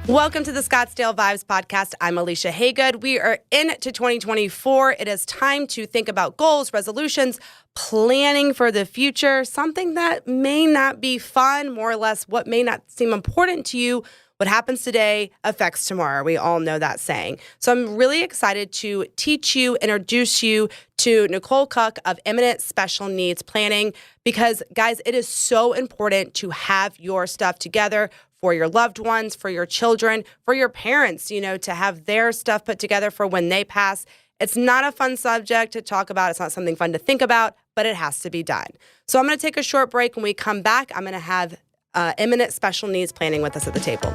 Welcome to the Scottsdale Vibes podcast. I'm Alicia Haygood. We are into 2024. It is time to think about goals, resolutions, planning for the future, something that may not be fun, more or less what may not seem important to you. What happens today affects tomorrow. We all know that saying. So I'm really excited to introduce you to Nicole Kuck of Eminent Special Needs Planning because, guys, it is so important to have your stuff together for your loved ones, for your children, for your parents, to have their stuff put together for when they pass. It's not a fun subject to talk about. It's not something fun to think about, but it has to be done. So I'm going to take a short break. When we come back, I'm going to have Eminent Special Needs Planning with us at the table.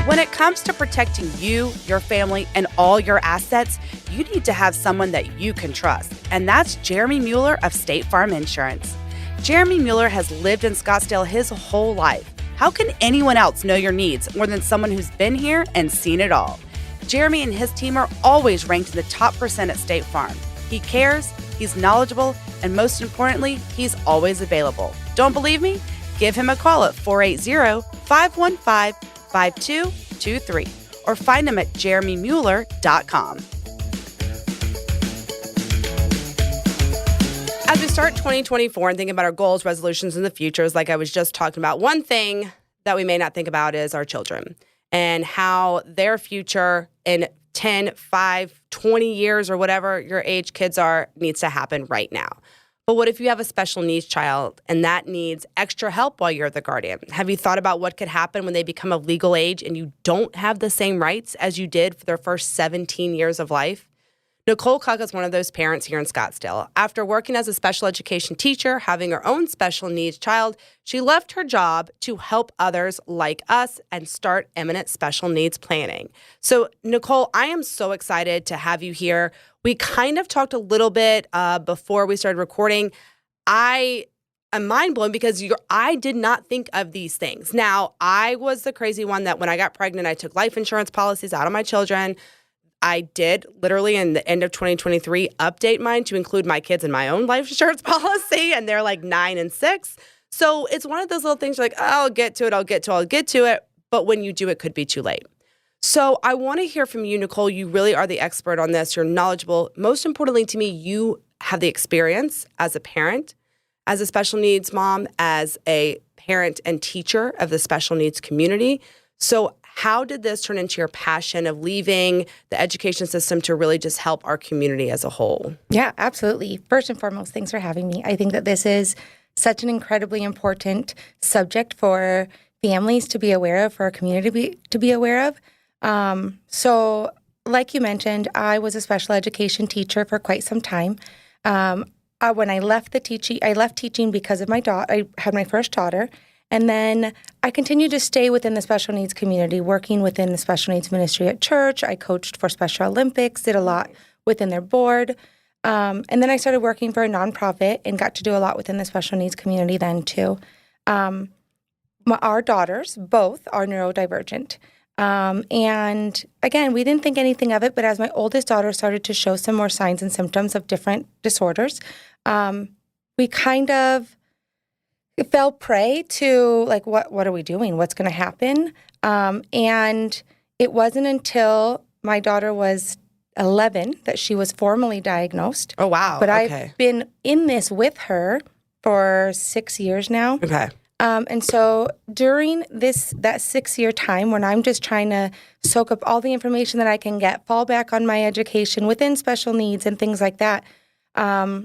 When it comes to protecting you, your family, and all your assets, you need to have someone that you can trust. And that's Jeremy Mueller of State Farm Insurance. Jeremy Mueller has lived in Scottsdale his whole life. How can anyone else know your needs more than someone who's been here and seen it all? Jeremy and his team are always ranked in the top % at State Farm. He cares, he's knowledgeable, and most importantly, he's always available. Don't believe me? Give him a call at 480-515-5223 or find him at jeremymueller.com. As we start 2024 and thinking about our goals, resolutions, and the futures, like I was just talking about, one thing that we may not think about is our children and how their future in 10, 5, 20 years or whatever your age kids are needs to happen right now. But what if you have a special needs child and that needs extra help while you're the guardian? Have you thought about what could happen when they become of legal age and you don't have the same rights as you did for their first 17 years of life? Nicole Kuck is one of those parents here in Scottsdale. After working as a special education teacher, having her own special needs child, she left her job to help others like us and start Eminent Special Needs Planning. So, Nicole, I am so excited to have you here. We kind of talked a little bit before we started recording. I am mind blown because I did not think of these things. Now, I was the crazy one that when I got pregnant, I took life insurance policies out of my children. I did literally in the end of 2023 update mine to include my kids in my own life insurance policy, and they're like 9 and 6. So it's one of those little things you're like, oh, I'll get to it. But when you do, it could be too late. So I want to hear from you, Nicole. You really are the expert on this. You're knowledgeable. Most importantly to me, you have the experience as a parent, as a special needs mom, as a parent and teacher of the special needs community. So how did this turn into your passion of leaving the education system to really just help our community as a whole? Yeah, absolutely. First and foremost, thanks for having me. I think that this is such an incredibly important subject for families to be aware of, for our community to be aware of. So like you mentioned, I was a special education teacher for quite some time. When I left teaching because of my daughter. I had my first daughter. And then I continued to stay within the special needs community, working within the special needs ministry at church. I coached for Special Olympics, did a lot within their board. And then I started working for a nonprofit and got to do a lot within the special needs community then too. Our daughters both are neurodivergent. And again, we didn't think anything of it, but as my oldest daughter started to show some more signs and symptoms of different disorders, we kind of fell prey to like, what are we doing? What's going to happen? And it wasn't until my daughter was 11 that she was formally diagnosed. Oh, wow. But okay. I've been in this with her for 6 years now. Okay. And so during that 6-year time when I'm just trying to soak up all the information that I can get, fall back on my education within special needs and things like that,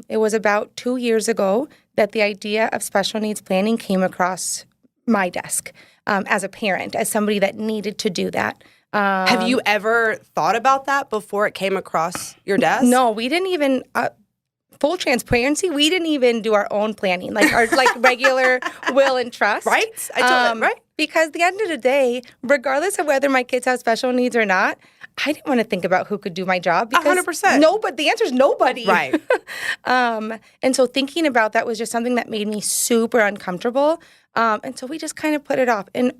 it was about 2 years ago that the idea of special needs planning came across my desk as a parent, as somebody that needed to do that. Have you ever thought about that before it came across your desk? No, we didn't even, full transparency, we didn't even do our own planning, like our regular will and trust. Right? I told right? Because at the end of the day, regardless of whether my kids have special needs or not, I didn't want to think about who could do my job because 100%. The answer is nobody. Right. And so thinking about that was just something that made me super uncomfortable. And so we just kind of put it off. And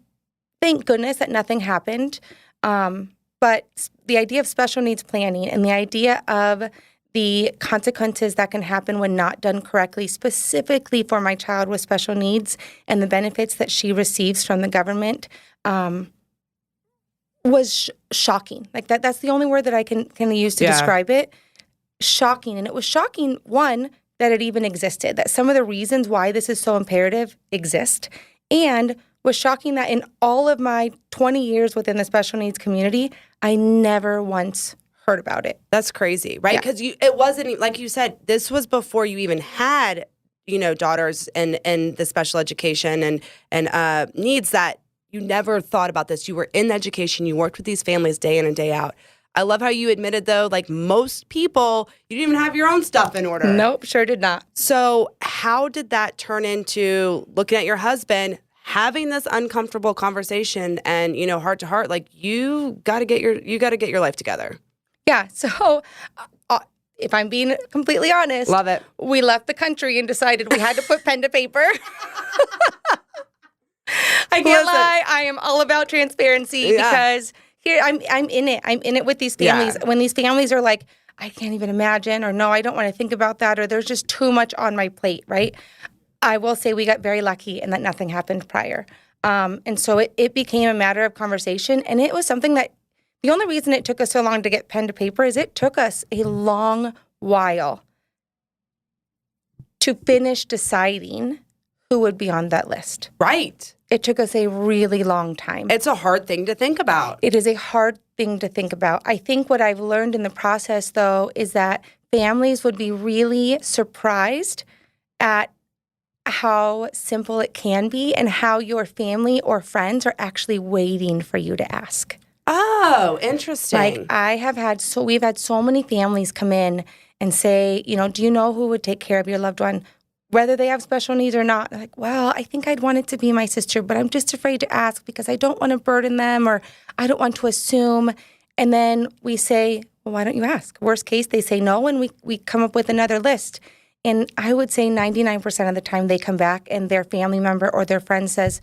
thank goodness that nothing happened. But the idea of special needs planning and the idea of the consequences that can happen when not done correctly, specifically for my child with special needs, and the benefits that she receives from the government, was shocking. Like that's the only word that I can use to describe it. Shocking. And it was shocking, one, that it even existed, that some of the reasons why this is so imperative exist, and was shocking that in all of my 20 years within the special needs community, I never once heard about it. That's crazy, right? Because it wasn't, like you said, this was before you even had, daughters in the special education and needs, that you never thought about this. You were in education. You worked with these families day in and day out. I love how you admitted, though, like most people, you didn't even have your own stuff in order. Nope, sure did not. So how did that turn into looking at your husband, having this uncomfortable conversation and, heart to heart, like you got to get your life together? Yeah. So if I'm being completely honest, love it. We left the country and decided we had to put pen to paper. I can't lie. I am all about transparency because here I'm in it. I'm in it with these families. Yeah. When these families are like, I can't even imagine, or no, I don't want to think about that, or there's just too much on my plate, right? I will say we got very lucky in that nothing happened prior. And so it became a matter of conversation. And it was something that the only reason it took us so long to get pen to paper is it took us a long while to finish deciding who would be on that list. Right. It took us a really long time. It's a hard thing to think about. It is a hard thing to think about. I think what I've learned in the process, though, is that families would be really surprised at how simple it can be and how your family or friends are actually waiting for you to ask. Oh, interesting. Like we've had so many families come in and say, do you know who would take care of your loved one, whether they have special needs or not? They're like, well, I think I'd want it to be my sister, but I'm just afraid to ask because I don't want to burden them, or I don't want to assume. And then we say, well, why don't you ask? Worst case, they say no, and we come up with another list. And I would say 99% of the time they come back and their family member or their friend says,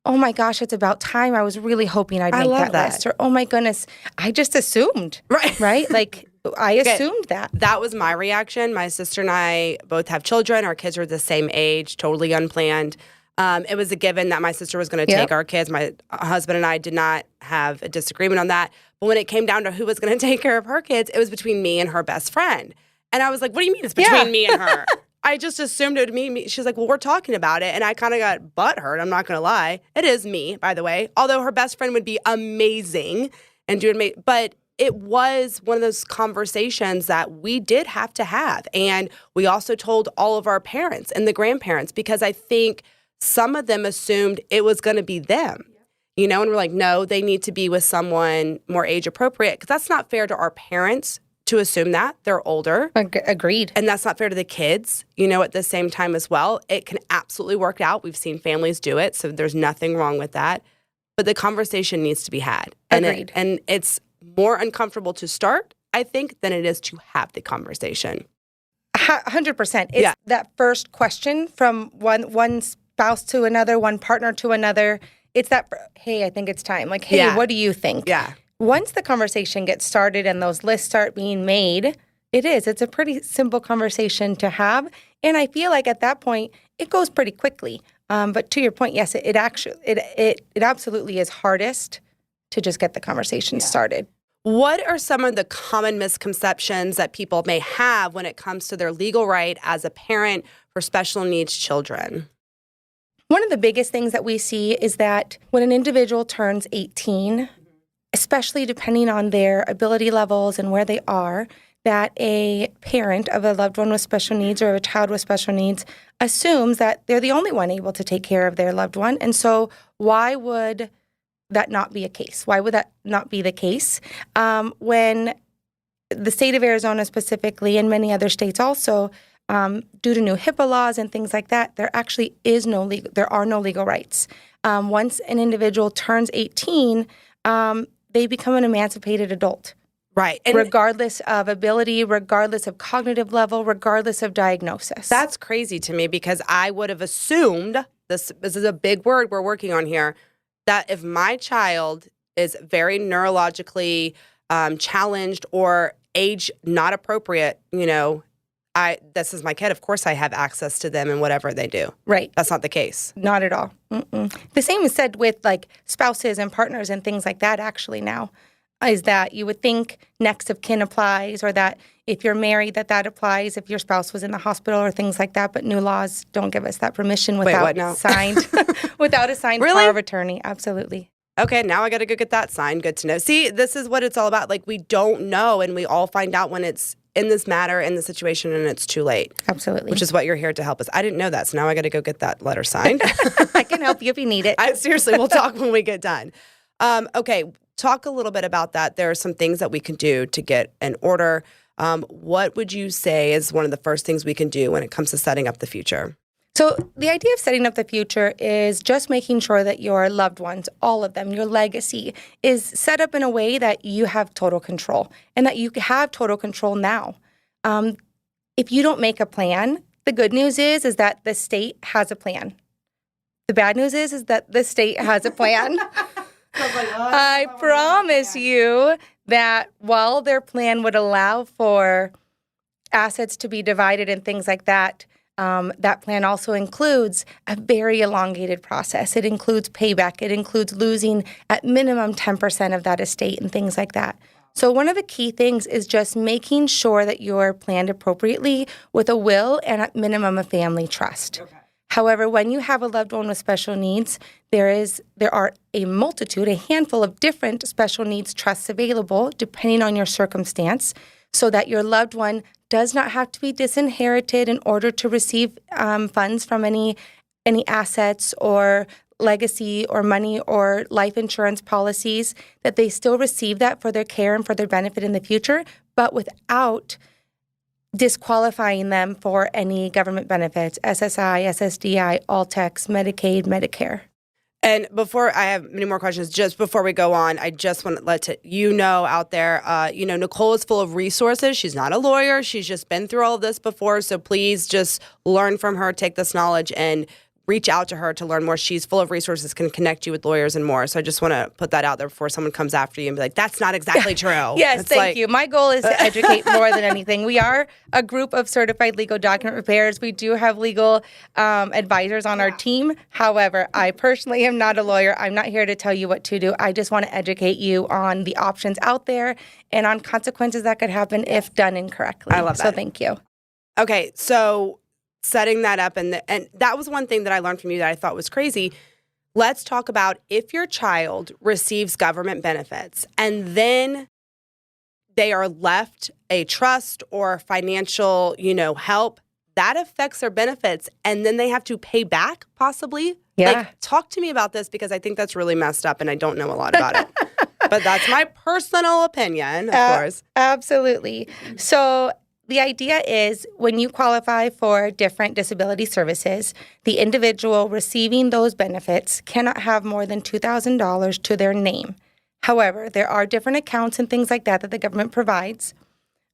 oh my gosh, it's about time. I was really hoping I'd make that list. Or, oh my goodness, I just assumed. Right? Like, I assumed that. That was my reaction. My sister and I both have children. Our kids are the same age, totally unplanned. It was a given that my sister was going to take our kids. My husband and I did not have a disagreement on that. But when it came down to who was going to take care of her kids, it was between me and her best friend. And I was like, what do you mean it's between me and her? I just assumed it would be me. She's like, well, we're talking about it. And I kind of got butthurt. I'm not going to lie. It is me, by the way. Although her best friend would be amazing and do it. But it was one of those conversations that we did have to have. And we also told all of our parents and the grandparents, because I think some of them assumed it was going to be them. And we're like, no, they need to be with someone more age appropriate, because that's not fair to our parents to assume that. They're older. Agreed. And that's not fair to the kids, at the same time as well. It can absolutely work out. We've seen families do it, so there's nothing wrong with that. But the conversation needs to be had. Agreed. And it's more uncomfortable to start, I think, than it is to have the conversation. 100%. It's that first question from one spouse to another, one partner to another. It's that, hey, I think it's time. Like, hey, what do you think? Yeah. Once the conversation gets started and those lists start being made, it's a pretty simple conversation to have. And I feel like at that point, it goes pretty quickly. But to your point, yes, it absolutely is hardest to just get the conversation started. What are some of the common misconceptions that people may have when it comes to their legal right as a parent for special needs children? One of the biggest things that we see is that when an individual turns 18, especially depending on their ability levels and where they are, that a parent of a loved one with special needs or a child with special needs assumes that they're the only one able to take care of their loved one. And so why would that not be a case? Why would that not be the case? When the state of Arizona specifically, and many other states also, due to new HIPAA laws and things like that, there actually is there are no legal rights. Once an individual turns 18, they become an emancipated adult. Right. And regardless of ability, regardless of cognitive level, regardless of diagnosis. That's crazy to me, because I would have assumed, this is a big word we're working on here, that if my child is very neurologically challenged or age not appropriate, this is my kid. Of course I have access to them and whatever they do. Right. That's not the case. Not at all. Mm-mm. The same is said with like spouses and partners and things like that actually now, is that you would think next of kin applies, or that if you're married that applies if your spouse was in the hospital or things like that. But new laws don't give us that permission without without a signed Really? power of attorney. Absolutely. Okay, now I got to go get that signed. Good to know. See, this is what it's all about. Like, we don't know, and we all find out when it's in this matter, in the situation, and it's too late. Absolutely. Which is what you're here to help us. I didn't know that, so now I got to go get that letter signed. I can help you if you need it. Seriously, we'll talk when we get done. Okay, talk a little bit about that. There are some things that we can do to get an order. What would you say is one of the first things we can do when it comes to setting up the future? So the idea of setting up the future is just making sure that your loved ones, all of them, your legacy, is set up in a way that you have total control, and that you have total control now. If you don't make a plan, the good news is that the state has a plan. The bad news is that the state has a plan. I promise you that while their plan would allow for assets to be divided and things like that, that plan also includes a very elongated process. It includes payback. It includes losing at minimum 10% of that estate and things like that. So one of the key things is just making sure that you're planned appropriately with a will and at minimum a family trust. Okay. However, when you have a loved one with special needs, there are a handful of different special needs trusts available depending on your circumstance, so that your loved one does not have to be disinherited in order to receive funds from any assets or legacy or money or life insurance policies, that they still receive that for their care and for their benefit in the future, but without disqualifying them for any government benefits, SSI, SSDI, All-Tex, Medicaid, Medicare. And before I have many more questions, just before we go on, I just want to let you know out there, Nicole is full of resources. She's not a lawyer. She's just been through all of this before. So please just learn from her, take this knowledge, and reach out to her to learn more. She's full of resources, can connect you with lawyers and more. So I just want to put that out there before someone comes after you and be like, that's not exactly true. Yes, thank you. My goal is to educate more than anything. We are a group of certified legal document preparers. We do have legal advisors on our team. However, I personally am not a lawyer. I'm not here to tell you what to do. I just want to educate you on the options out there and on consequences that could happen if done incorrectly. I love that. So thank you. Okay, so setting that up, and that was one thing that I learned from you that I thought was crazy. Let's talk about if your child receives government benefits and then they are left a trust or financial, help, that affects their benefits, and then they have to pay back possibly. Yeah. Talk to me about this, because I think that's really messed up and I don't know a lot about it. But that's my personal opinion, of course. Absolutely. So the idea is when you qualify for different disability services, the individual receiving those benefits cannot have more than $2,000 to their name. However, there are different accounts and things like that the government provides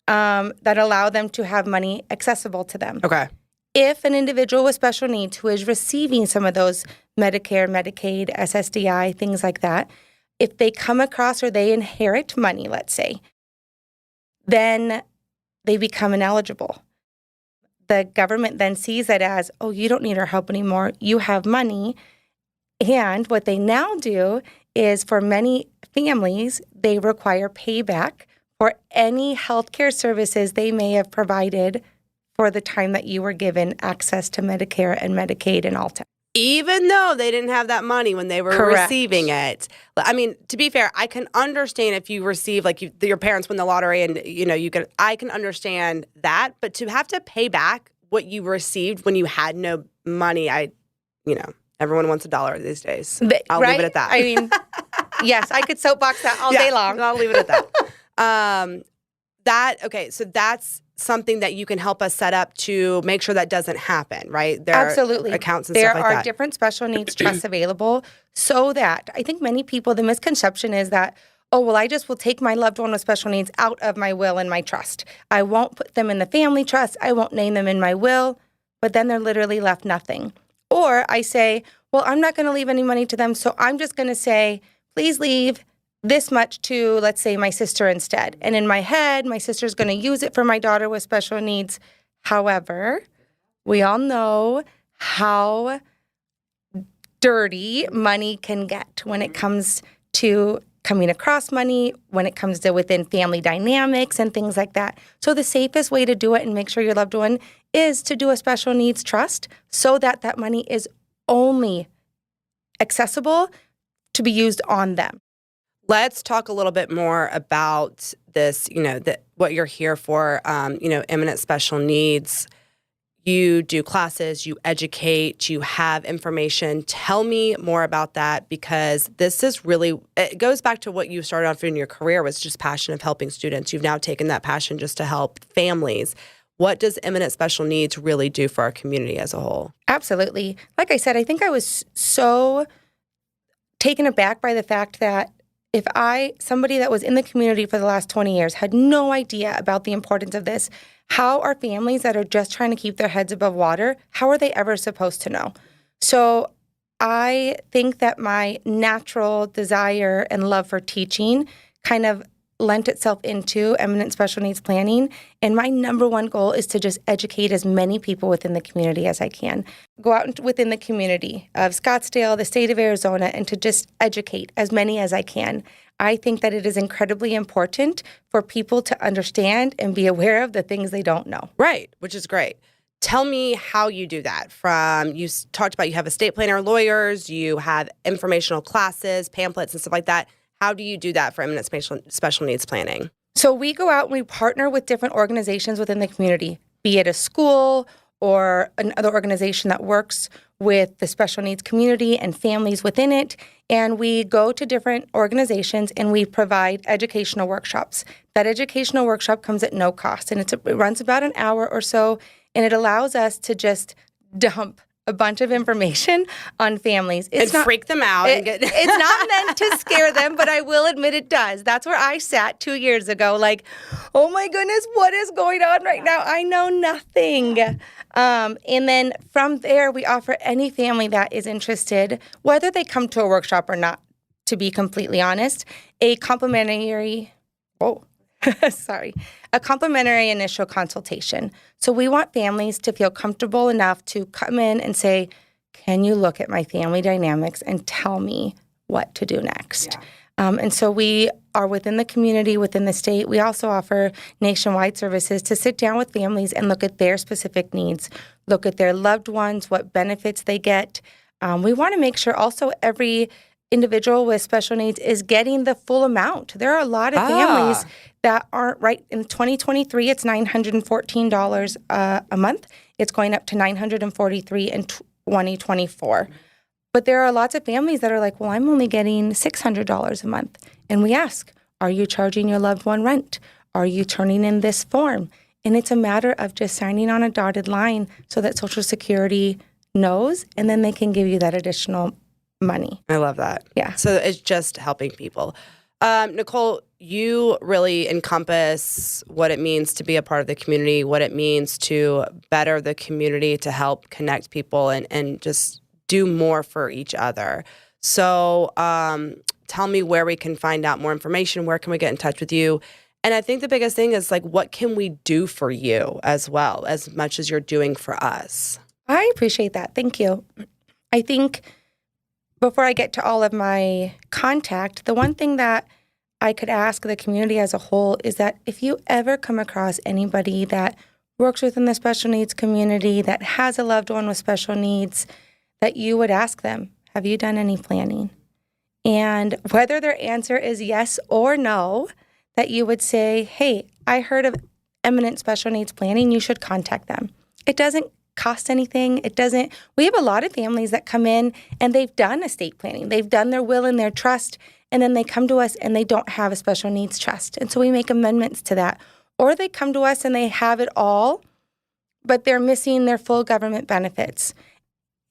that allow them to have money accessible to them. Okay. If an individual with special needs who is receiving some of those Medicare, Medicaid, SSDI, things like that, if they come across or they inherit money, let's say, then they become ineligible. The government then sees it as, oh, you don't need our help anymore. You have money. And what they now do is, for many families, they require payback for any healthcare services they may have provided for the time that you were given access to Medicare and Medicaid and All-Tex. Even though they didn't have that money when they were Correct. Receiving it. I mean, to be fair, I can understand if you receive, your parents win the lottery and, I can understand that. But to have to pay back what you received when you had no money, everyone wants $1 these days. I'll leave it at that. I mean, yes, I could soapbox that all day long. I'll leave it at that. So that's something that you can help us set up to make sure that doesn't happen, right? There Absolutely. Are accounts and stuff like that. There are different special needs trusts available, so that I think many people, the misconception is that, oh, well, I just will take my loved one with special needs out of my will and my trust. I won't put them in the family trust. I won't name them in my will, but then they're literally left nothing. Or I say, well, I'm not going to leave any money to them, so I'm just going to say, please leave this much to, let's say, my sister instead. And in my head, my sister's going to use it for my daughter with special needs. However, we all know how dirty money can get when it comes to coming across money, when it comes to within family dynamics and things like that. So the safest way to do it and make sure your loved one is to do a special needs trust so that that money is only accessible to be used on them. Let's talk a little bit more about this, what you're here for, Eminent Special Needs. You do classes, you educate, you have information. Tell me more about that, because this is really, it goes back to what you started off in your career, was just passion of helping students. You've now taken that passion just to help families. What does Eminent Special Needs really do for our community as a whole? Absolutely. Like I said, I think I was so taken aback by the fact that if somebody that was in the community for the last 20 years, had no idea about the importance of this, how are families that are just trying to keep their heads above water, how are they ever supposed to know? So I think that my natural desire and love for teaching kind of lent itself into Eminent Special Needs Planning. And my number one goal is to just educate as many people within the community as I can. Go out within the community of Scottsdale, the state of Arizona, and to just educate as many as I can. I think that it is incredibly important for people to understand and be aware of the things they don't know. Right, which is great. Tell me how you do that. You talked about you have estate planner lawyers, you have informational classes, pamphlets, and stuff like that. How do you do that for Eminent Special Needs Planning? So we go out and we partner with different organizations within the community, be it a school or another organization that works with the special needs community and families within it. And we go to different organizations and we provide educational workshops. That educational workshop comes at no cost, and it runs about an hour or so, and it allows us to just dump a bunch of information on families. Freak them out. It's not meant to scare them, but I will admit it does. That's where I sat 2 years ago, like, oh my goodness, what is going on right now? I know nothing. And then from there, we offer any family that is interested, whether they come to a workshop or not, to be completely honest, a complimentary initial consultation. So we want families to feel comfortable enough to come in and say, can you look at my family dynamics and tell me what to do next? Yeah. And so we are within the community, within the state. We also offer nationwide services to sit down with families and look at their specific needs, look at their loved ones, what benefits they get. We want to make sure also every individual with special needs is getting the full amount. There are a lot of families that aren't right. In 2023, it's $914 a month. It's going up to $943 in 2024. But there are lots of families that are like, well, I'm only getting $600 a month. And we ask, are you charging your loved one rent? Are you turning in this form? And it's a matter of just signing on a dotted line so that Social Security knows, and then they can give you that additional money. I love that. Yeah. So it's just helping people. Nicole, you really encompass what it means to be a part of the community, what it means to better the community, to help connect people and just do more for each other. So tell me where we can find out more information. Where can we get in touch with you? And I think the biggest thing is, like, what can we do for you as well, as much as you're doing for us? I appreciate that. Thank you. I think before I get to all of my contact, the one thing that I could ask the community as a whole is that if you ever come across anybody that works within the special needs community, that has a loved one with special needs, that you would ask them, have you done any planning? And whether their answer is yes or no, that you would say, hey, I heard of Eminent Special Needs Planning, you should contact them. It doesn't cost anything. We have a lot of families that come in and they've done estate planning. They've done their will and their trust, and then they come to us and they don't have a special needs trust. And so we make amendments to that. Or they come to us and they have it all, but they're missing their full government benefits.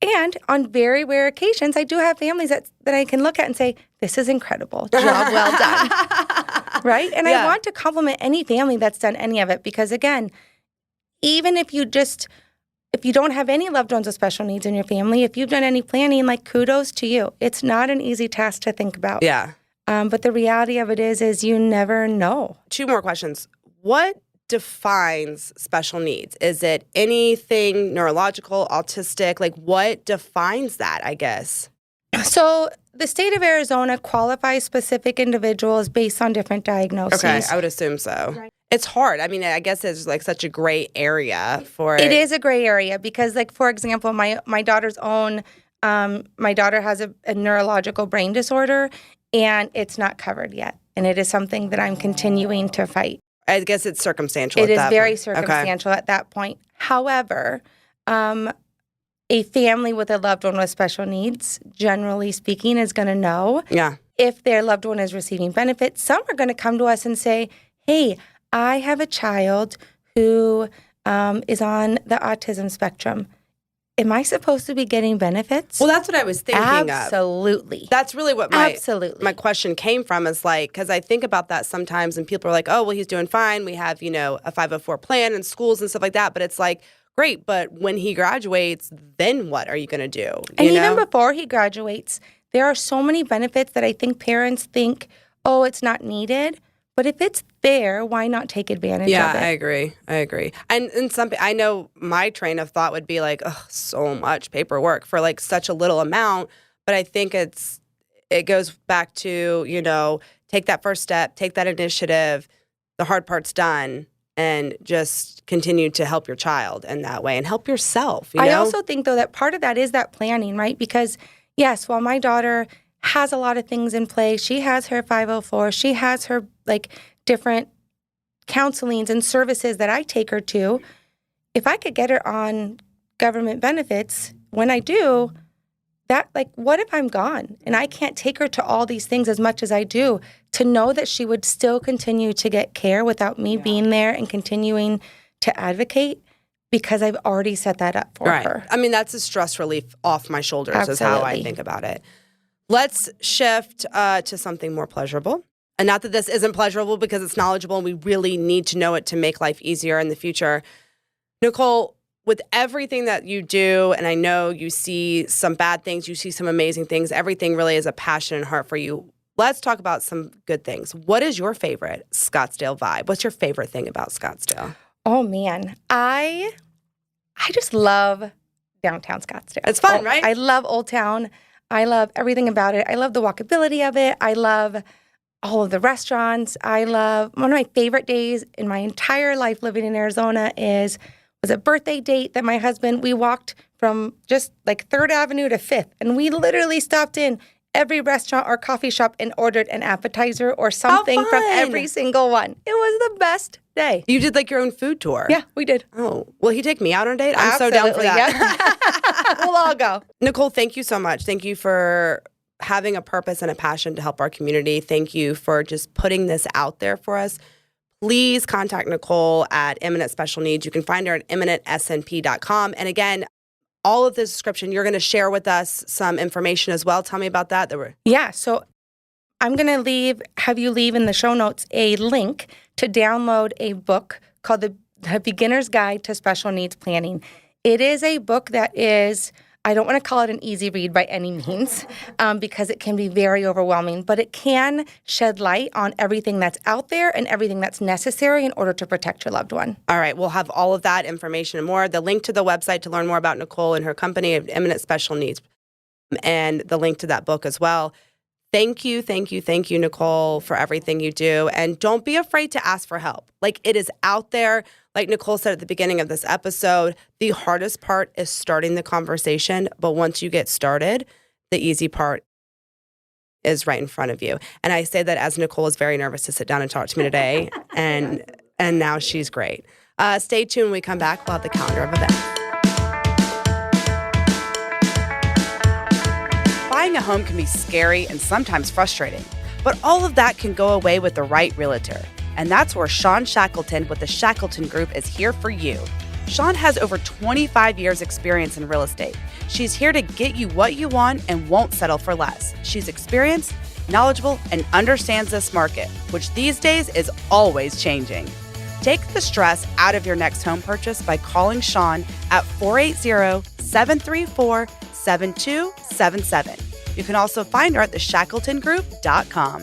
And on very rare occasions, I do have families that I can look at and say, this is incredible. Job well done. Right? And I want to compliment any family that's done any of it, because, again, even if you don't have any loved ones with special needs in your family, if you've done any planning, like, kudos to you. It's not an easy task to think about. Yeah. But the reality of it is you never know. 2 more questions. What defines special needs? Is it anything neurological, autistic? Like, what defines that, I guess? So the state of Arizona qualifies specific individuals based on different diagnoses. Okay, I would assume so. Right. It's hard. I mean, I guess it's like such a gray area for it. It is a gray area because, like, for example, my daughter's own, my daughter has a neurological brain disorder, and it's not covered yet. And it is something that I'm continuing to fight. I guess it's circumstantial It at is that very point. circumstantial at that point. However, a family with a loved one with special needs, generally speaking, is going to know if their loved one is receiving benefits. Some are going to come to us and say, hey, I have a child who is on the autism spectrum. Am I supposed to be getting benefits? Well, that's what I was thinking of. Absolutely. That's really what my question came from, is like, because I think about that sometimes and people are like, oh, well, he's doing fine. We have, a 504 plan in schools and stuff like that. But it's like, great, but when he graduates, then what are you going to do? And even before he graduates, there are so many benefits that I think parents think, oh, it's not needed. But if it's there, why not take advantage of it? Yeah, I agree. And I know my train of thought would be like, oh, so much paperwork for like such a little amount. But I think it goes back to, take that first step, take that initiative, the hard part's done, and just continue to help your child in that way and help yourself. I also think, though, that part of that is that planning, right? Because, yes, while my daughter has a lot of things in place, she has her 504, she has her different counselings and services that I take her to. If I could get her on government benefits, when I do, that what if I'm gone and I can't take her to all these things as much as I do, to know that she would still continue to get care without me being there and continuing to advocate, because I've already set that up for her. I mean, that's a stress relief off my shoulders. Absolutely. Is how I think about it. Let's shift to something more pleasurable. And not that this isn't pleasurable, because it's knowledgeable and we really need to know it to make life easier in the future. Nicole, with everything that you do, and I know you see some bad things, you see some amazing things, everything really is a passion and heart for you. Let's talk about some good things. What is your favorite Scottsdale vibe? What's your favorite thing about Scottsdale? Oh, man. I just love downtown Scottsdale. It's fun, right? I love Old Town. I love everything about it. I love the walkability of it. I love all of the restaurants. I love, one of my favorite days in my entire life living in Arizona was a birthday date that my husband, we walked from just 3rd Avenue to 5th, and we literally stopped in every restaurant or coffee shop and ordered an appetizer or something from every single one. It was the best day. You did your own food tour? Yeah, we did. Oh, will he take me out on a date? I'm Absolutely, so down for that. Yeah. We'll all go. Nicole, thank you so much. Thank you for having a purpose and a passion to help our community. Thank you for just putting this out there for us. Please contact Nicole at Eminent Special Needs. You can find her at eminentsnp.com. And again, all of the description, you're going to share with us some information as well. Tell me about that. Yeah, so I'm going to have you leave in the show notes a link to download a book called The Beginner's Guide to Special Needs Planning. It is a book that is, I don't want to call it an easy read by any means, because it can be very overwhelming, but it can shed light on everything that's out there and everything that's necessary in order to protect your loved one. All right, we'll have all of that information and more. The link to the website to learn more about Nicole and her company, Eminent Special Needs, and the link to that book as well. Thank you, Nicole, for everything you do. And don't be afraid to ask for help. It is out there. Like Nicole said at the beginning of this episode, the hardest part is starting the conversation. But once you get started, the easy part is right in front of you. And I say that as Nicole is very nervous to sit down and talk to me today. and now she's great. Stay tuned when we come back. We'll have the calendar of events. Buying a home can be scary and sometimes frustrating, but all of that can go away with the right realtor. And that's where Sean Shackleton with the Shackleton Group is here for you. Sean has over 25 years experience in real estate. She's here to get you what you want and won't settle for less. She's experienced, knowledgeable, and understands this market, which these days is always changing. Take the stress out of your next home purchase by calling Sean at 480-734-7277. You can also find her at theshackletongroup.com.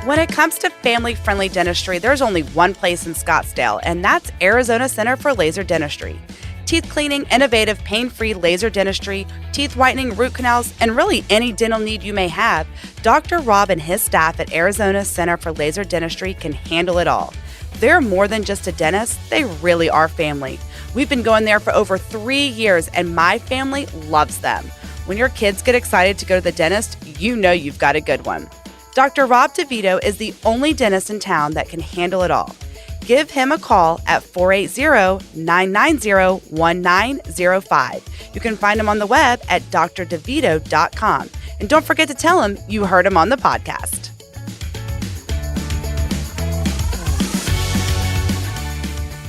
When it comes to family-friendly dentistry, there's only one place in Scottsdale, and that's Arizona Center for Laser Dentistry. Teeth cleaning, innovative, pain-free laser dentistry, teeth whitening, root canals, and really any dental need you may have, Dr. Rob and his staff at Arizona Center for Laser Dentistry can handle it all. They're more than just a dentist, they really are family. We've been going there for over 3 years, and my family loves them. When your kids get excited to go to the dentist, you know you've got a good one. Dr. Rob DeVito is the only dentist in town that can handle it all. Give him a call at 480-990-1905. You can find him on the web at drdevito.com. And don't forget to tell him you heard him on the podcast.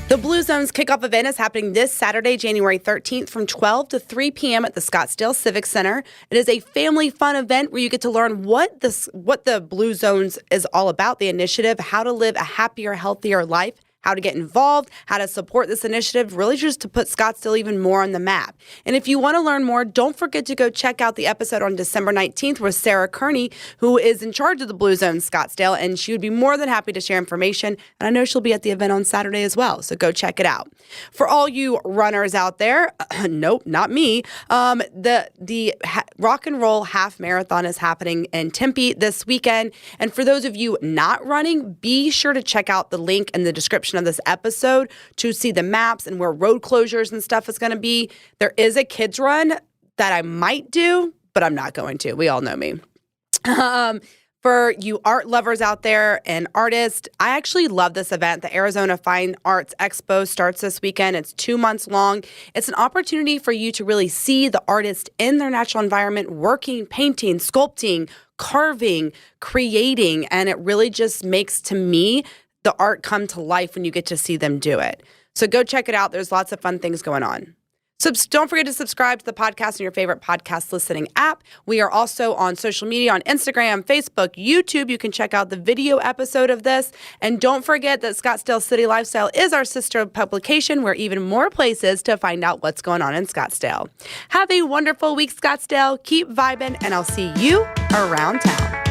The Blue Zones kickoff event is happening this Saturday, January 13th from 12 to 3 p.m. at the Scottsdale Civic Center. It is a family fun event where you get to learn what the Blue Zones is all about, the initiative, how to live a happier, healthier life, how to get involved, how to support this initiative, really just to put Scottsdale even more on the map. And if you want to learn more, don't forget to go check out the episode on December 19th with Sarah Kearney, who is in charge of the Blue Zone Scottsdale, and she would be more than happy to share information. And I know she'll be at the event on Saturday as well, so go check it out. For all you runners out there, nope, not me, the Rock and Roll Half Marathon is happening in Tempe this weekend. And for those of you not running, be sure to check out the link in the description of this episode to see the maps and where road closures and stuff is going to be. There is a kids run that I might do, but I'm not going to. We all know me. For you art lovers out there and artists, I actually love this event. The Arizona Fine Arts Expo starts this weekend. It's 2 months long. It's an opportunity for you to really see the artist in their natural environment, working, painting, sculpting, carving, creating, and it really just makes, to me, the art come to life when you get to see them do it. So go check it out. There's lots of fun things going on. So don't forget to subscribe to the podcast on your favorite podcast listening app. We are also on social media, on Instagram, Facebook, YouTube. You can check out the video episode of this. And don't forget that Scottsdale City Lifestyle is our sister publication. We're even more places to find out what's going on in Scottsdale. Have a wonderful week, Scottsdale. Keep vibing, and I'll see you around town.